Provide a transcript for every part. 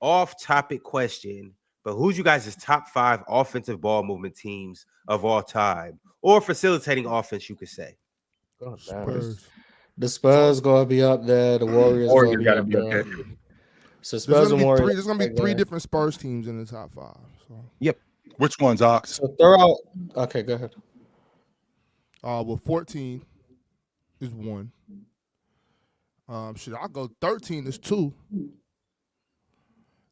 off-topic question, but who's you guys' top 5 offensive ball movement teams of all time, or facilitating offense, you could say? God damn. Spurs. The Spurs gotta be up there. The Warriors gotta Warriors be got to up be up there. there too. So There's Spurs gonna and be Warriors. three. There's gonna be three again. different Spurs teams in the top 5. So, Yep. Which ones, Ox? So throw out. Okay, go ahead. well, 14 is 1. I'll go 13 is 2.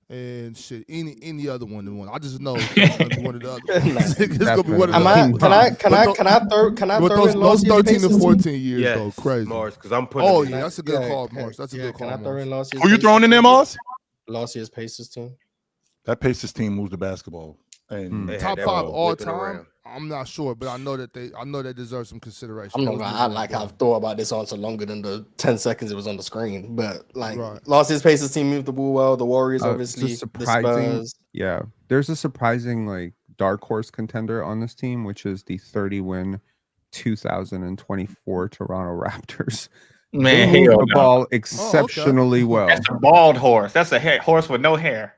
And any other one than 1. I just know it's gonna be one of the other. It's gonna be one of the. Can I But throw in those last year's 13 to Pacers 14 years Yes, though, crazy. Mars, because I'm putting. Oh it in. yeah, that's a good call, Mars. That's a good call. Can I throw in last year's? Who you throwing in there, Mars? Last year's Pacers team. That Pacers team moves the basketball. And They had Top that 5 ball all whipping time. around. I'm not sure, but I know they deserve some consideration. I'm not gonna act like I've thought about this answer longer than the 10 seconds it was on the screen. But last year's Pacers team moved the ball well. The Warriors, obviously, the Spurs. Yeah, there's a surprising dark horse contender on this team, which is the 30-win 2024 Toronto Raptors. Man, they hell moved the no. ball exceptionally well. That's a bald horse. That's a horse with no hair.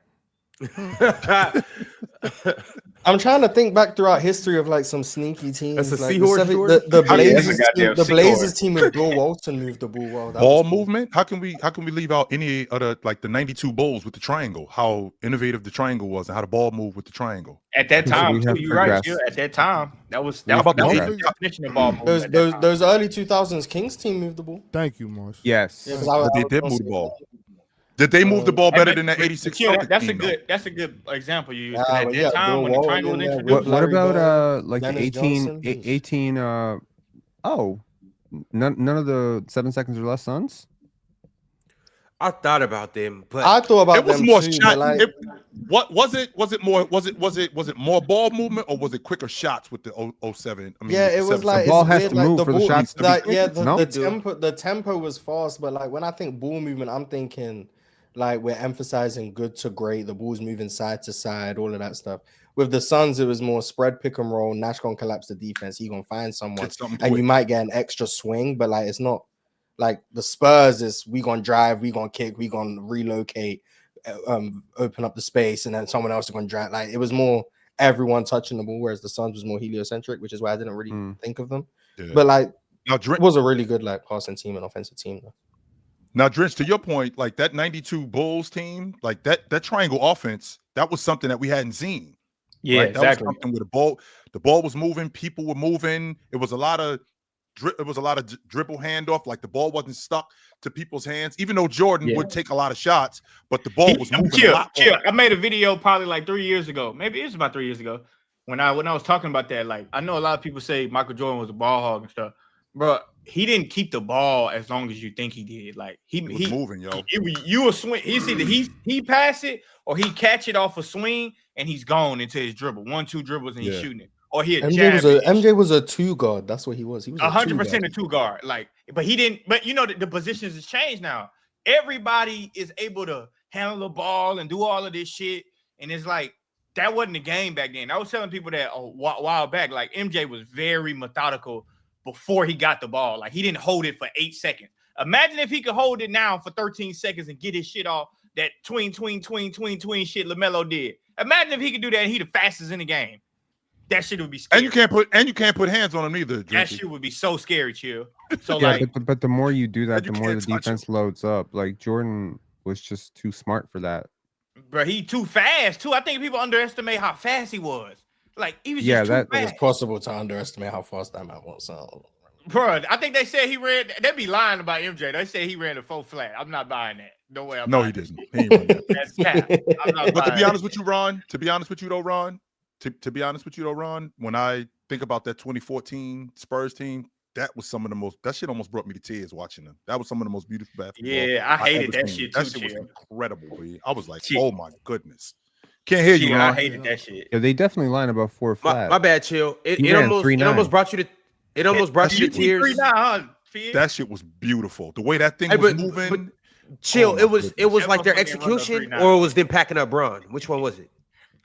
I'm trying to think back throughout history of some sneaky teams. That's a like seahorse, the Blazers. The Blazers seahorse. team with Bill Walton moved the ball well. That ball was cool. movement. How can we leave out any other the 92 Bulls with the triangle? How innovative the triangle was and how the ball moved with the triangle. At that So time, we too, have you're right. progressed. Too. At that time, that was How about the the definition of ball movement at that time. Those early 2000s Kings team moved the ball. Thank you, Mars. Yes. Yeah, 'cause But they did move the ball. Did they move the ball better than that 86 Celtic That's a team, though? that's a good example you used. Yeah, 'Cause at but that yeah, time Bill when the Walton triangle was in there, introduced, What Larry about Bird, the Dennis 18 Johnson. 18 none of the 7 seconds or less Suns? I thought about them, but I thought about It was them more too, shot. but What was it? Was it more ball movement or was it quicker shots with the 07? I mean, yeah, it was like The ball it's has weird, to like, move the for the ball- shots to be like, quick. yeah, No? the tempo was fast, but when I think ball movement, I'm thinking we're emphasizing good to great. The ball's moving side to side, all of that stuff. With the Suns, it was more spread, pick and roll. Nash gonna collapse the defense. He gonna find someone, Get something and you quick. might get an extra swing, but it's not like the Spurs is we gonna drive, we gonna kick, we gonna relocate, open up the space, and then someone else is gonna drive. It was more everyone touching the ball, whereas the Suns was more heliocentric, which is why I didn't really think of them. Yeah. But Now, it was a really good passing team and offensive team though. Now, Drench, to your point, that 92 Bulls team, that triangle offense, that was something that we hadn't seen. Yeah, right? That exactly. was something where the ball was moving, people were moving. It was a lot of dribble handoff, the ball wasn't stuck to people's hands. Even though Jordan would take a lot of shots, but the ball was moving a lot. I made a video probably 3 years ago. Maybe it's about 3 years ago when I was talking about that. I know a lot of people say Michael Jordan was a ball hog and stuff, bro. He didn't keep the ball as long as you think he did. He was moving, yo. You a swing. He's either he pass it or he catch it off a swing and he's gone into his dribble. 1-2 dribbles and he's shooting it. Or he MJ was a 2 guard. That's what he was. He was 100% a 2 guard. But he didn't. But the positions has changed now. Everybody is able to handle the ball and do all of this shit. And it's that wasn't the game back then. I was telling people that a while back. MJ was very methodical before he got the ball. He didn't hold it for 8 seconds. Imagine if he could hold it now for 13 seconds and get his shit off. That tween shit LaMelo did. Imagine if he could do that and he the fastest in the game. That shit would be scary. And you can't put hands on him either. That shit would be so scary, chill. So yeah, but the more you do that, the more the touch defense loads up. Jordan was just too smart for that. Bro, he too fast too. I think people underestimate how fast he was. He was just too It was fast. possible to underestimate how fast that man was. Bro, I think they said he ran. They'd be lying about MJ. They say he ran a 4 flat. I'm not buying that. No way. No, he didn't. He ain't run that. That's cap. I'm not But to buying be honest that. with you, Ron, when I think about that 2014 Spurs team, that shit almost brought me to tears watching them. That was some of the most beautiful basketball. Yeah, I hated ever that seen. shit That too, shit was Chill. incredible, B. I was like, Chill. oh my goodness. Can't hear you, Chill, Ron. I hated that shit. Yeah, they definitely line about 4 flat. my bad, chill. He It ran almost 3-9. brought you to You tears. 3-9, huh, Fizz? That shit was beautiful. The way that thing Hey, was but- moving. Chill. Oh, my it was goodness. like their That motherfucker run execution, the 3-9. or it was them packing up Bron. Which one was it?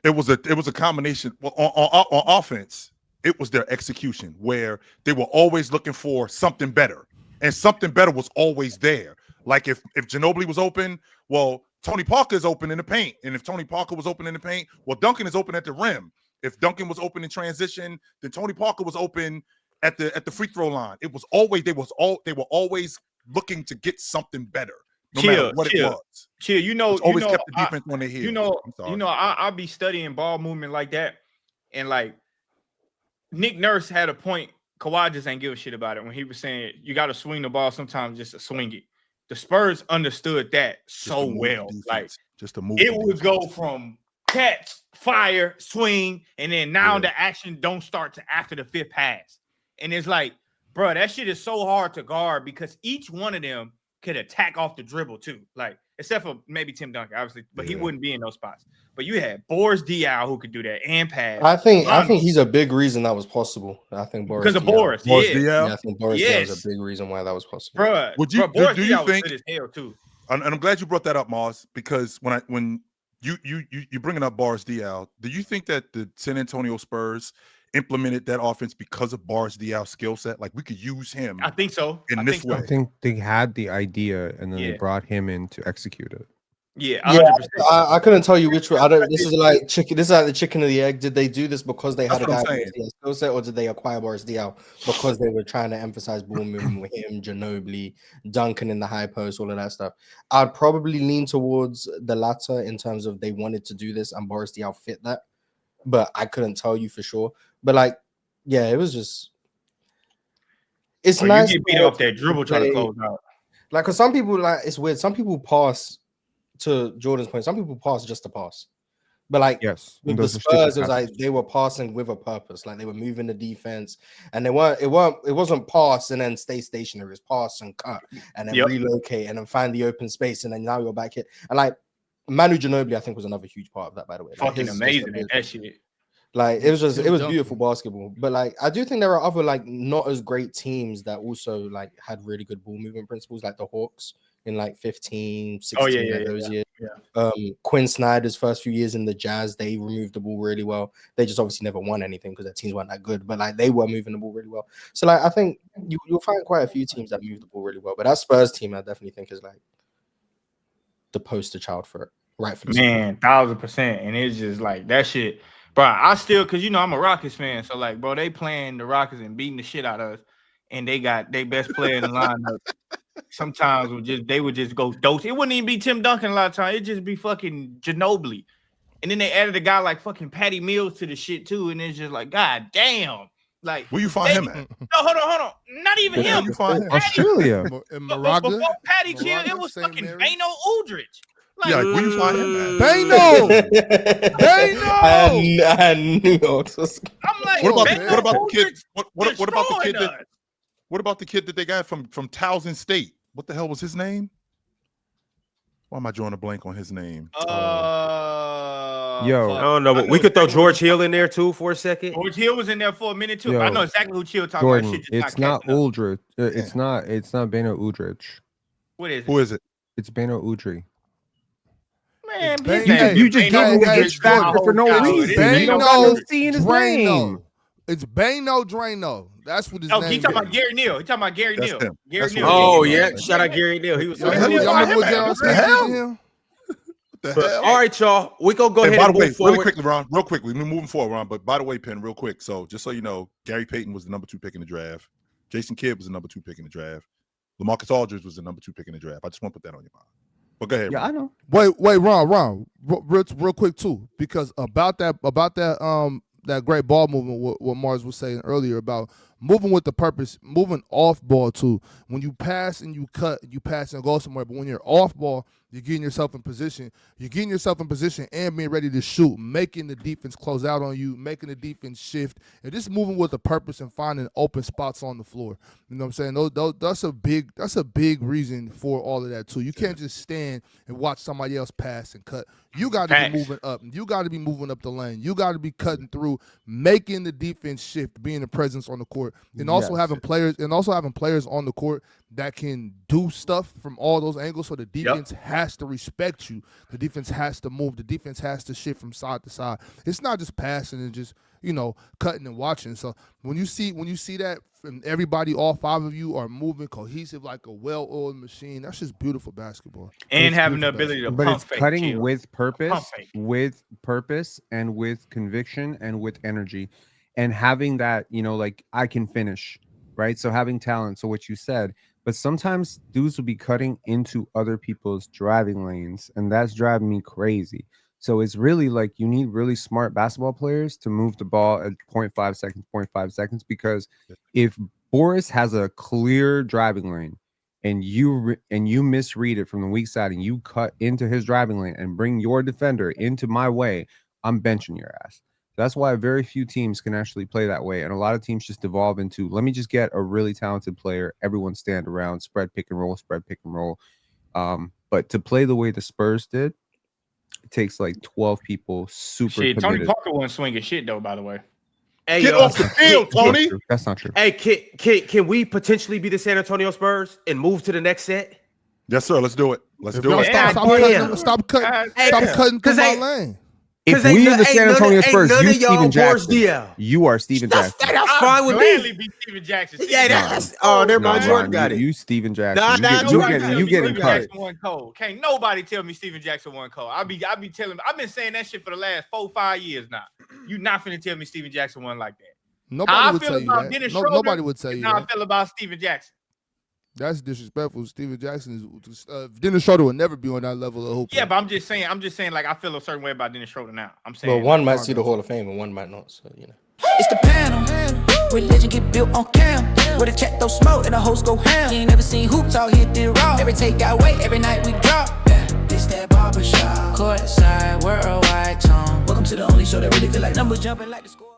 It was a combination. Well, on offense, it was their execution where they were always looking for something better, and something better was always there. If Ginobili was open, well, Tony Parker is open in the paint. And if Tony Parker was open in the paint, well, Duncan is open at the rim. If Duncan was open in transition, then Tony Parker was open at the free throw line. They were always looking to get something better, no matter what it was. Chill, always kept the defense on their heels. I'll be studying ball movement like that, and like Nick Nurse had a point. Kawhi just ain't give a shit about it when he was saying you got to swing the ball sometimes just to swing it. The Spurs understood that so well. Like just to move, it would go from catch, fire, swing, and then now the action don't start to after the 5th pass. And it's like, bro, that shit is so hard to guard because each one of them could attack off the dribble too. Like, except for maybe Tim Duncan, obviously, but he wouldn't be in those spots. But you had Boris Diaw who could do that and pass. I think he's a big reason that was possible. I think Boris because of Boris. Diaw. Yeah, I think Boris Diaw is a big reason why that was possible. Bro, do you Diaw think? Was good as hell too. And I'm glad you brought that up, Mars, because when you bringing up Boris Diaw, do you think that the San Antonio Spurs implemented that offense because of Boris Diaw's skill set? Like we could use him. I think so. In this way, I think they had the idea and then they brought him in to execute it. Yeah, I couldn't tell you which one. I don't. This is like chicken. This is like the chicken or the egg. Did they do this because they had a guy with skill set, or did they acquire Boris Diaw because they were trying to emphasize ball movement with him, Ginobili, Duncan in the high post, all of that stuff? I'd probably lean towards the latter in terms of they wanted to do this and Boris Diaw fit that, but I couldn't tell you for sure. But like, yeah, it was just. It's nice. You get beat off that dribble trying to close out. Like, cause some people it's weird. Some people pass. To Jordan's point, some people pass just to pass, but like with the Spurs, it was like they were passing with a purpose. Like they were moving the defense, and it wasn't pass and then stay stationary. It was pass and cut, and then relocate, and then find the open space, and then now you're back here. And like Manu Ginobili, I think was another huge part of that. By the way, fucking amazing that shit. Like it was beautiful basketball. But like I do think there are other like not as great teams that also like had really good ball movement principles, like the Hawks. In like 15, 16 those years. Yeah. Quinn Snyder's first few years in the Jazz, they removed the ball really well. They just obviously never won anything because their teams weren't that good, but like they were moving the ball really well. So like I think you'll find quite a few teams that move the ball really well. But that Spurs team, I definitely think is like the poster child for it. Right for the 1000%. And it's just like that shit. Bro, I still because I'm a Rockets fan. So like, bro, they playing the Rockets and beating the shit out of us, and they got their best player in the lineup. Sometimes they would just go dose. It wouldn't even be Tim Duncan a lot of times. It'd just be fucking Ginobili. And then they added a guy like fucking Patty Mills to the shit too. And it's just like, God damn. Like where you find him at? No, hold on. Not even him. You find him? Australia. Before Patty chill, it was fucking Bano Udrich. Like, where you find him at? Bano! I knew. I'm like, what about the kid? What about the kid that? What about the kid that they got from Towson State? What the hell was his name? Why am I drawing a blank on his name? I don't know, but we could throw George Hill in there too for a second. George Hill was in there for a minute too. I know exactly who Chill talking Jordan, about. Shit it's not Uldrich. It's not Bano Udrich. What is it? Who is it? It's Bano Udrich. Man, you just gave him a H factor for no reason. You don't see his name. It's Bano Drano. That's what his name is. He talking about Gary Neal. He talking about Gary Neal. Gary Neal. Oh, yeah. Shout out Gary Neal. He was Y'all remember what Darryl Smith did to him? All right, y'all. We're going to go ahead and move forward. Really quickly, Ron. Real quickly. We're moving forward, Ron. But by the way, Penn, real quick. So just so you know, Gary Payton was the number 2 pick in the draft. Jason Kidd was the number 2 pick in the draft. LaMarcus Aldridge was the number 2 pick in the draft. I just want to put that on your mind. But go ahead. Yeah, Ron. I know. Wait, Ron. Real quick too, because about that great ball movement, what Mars was saying earlier about moving with the purpose, moving off ball too. When you pass and you cut, you pass and go somewhere. But when you're off ball, you're getting yourself in position. You're getting yourself in position and being ready to shoot, making the defense close out on you, making the defense shift, and just moving with a purpose and finding open spots on the floor. You know what I'm saying? That's a big reason for all of that too. You can't just stand and watch somebody else pass and cut. You got to be moving up. You got to be moving up the lane. You got to be cutting through, making the defense shift, being a presence on the court. court, and also having players on the court that can do stuff from all those angles. So the defense has to respect you. The defense has to move. The defense has to shift from side to side. It's not just passing and just cutting and watching. So when you see that from everybody, all 5 of you are moving cohesive like a well-oiled machine. That's just beautiful basketball. And having the ability to but pump it's fake, cutting with purpose, and with conviction and with energy, and having that, like I can finish, right? So having talent. So what you said, but sometimes dudes will be cutting into other people's driving lanes, and that's driving me crazy. So it's really like you need really smart basketball players to move the ball at 0.5 seconds, because if Boris has a clear driving lane and you misread it from the weak side and you cut into his driving lane and bring your defender into my way, I'm benching your ass. That's why very few teams can actually play that way. And a lot of teams just devolve into, let me just get a really talented player, everyone stand around, spread pick and roll. But to play the way the Spurs did, it takes like 12 people super shit. Tony committed. Parker wasn't swinging shit though, by the way. Hey, Get off the field, Tony. That's not true. Hey, can we potentially be the San Antonio Spurs and move to the next set? Yes, sir. Let's do it. Let's do Y'all it. stop cutting through my lane. If we are the San Antonio Spurs, you Steven Jackson. Diaw. You are Steven Jackson. That's fine with Gladly me. be Steven Jackson. Yeah, that's never mind. Jordan got it. You Steven Jackson. You getting cut. Jackson won cold. Can't nobody tell me Steven Jackson won cold. I've been saying that shit for the last 4-5 years now. You not finna tell me Steven Jackson won like that. Nobody would tell you that. Nobody would tell you that. How I feel about Steven Jackson. That's disrespectful. Steven Jackson is Dennis Schroeder will never be on that level of hoop. Yeah, but I'm just saying, like I feel a certain way about Dennis Schroeder now. I'm saying, Well, one might see the Hall of Fame and one might not. So It's the panel. Religion get built on cam. With a check, throw smoke, and the host go ham. You ain't never seen hoops out here did raw. Every take got weight, every night we drop. This that barbershop. Courtside, worldwide tone. Welcome to the only show that really feel like numbers jumping like the score.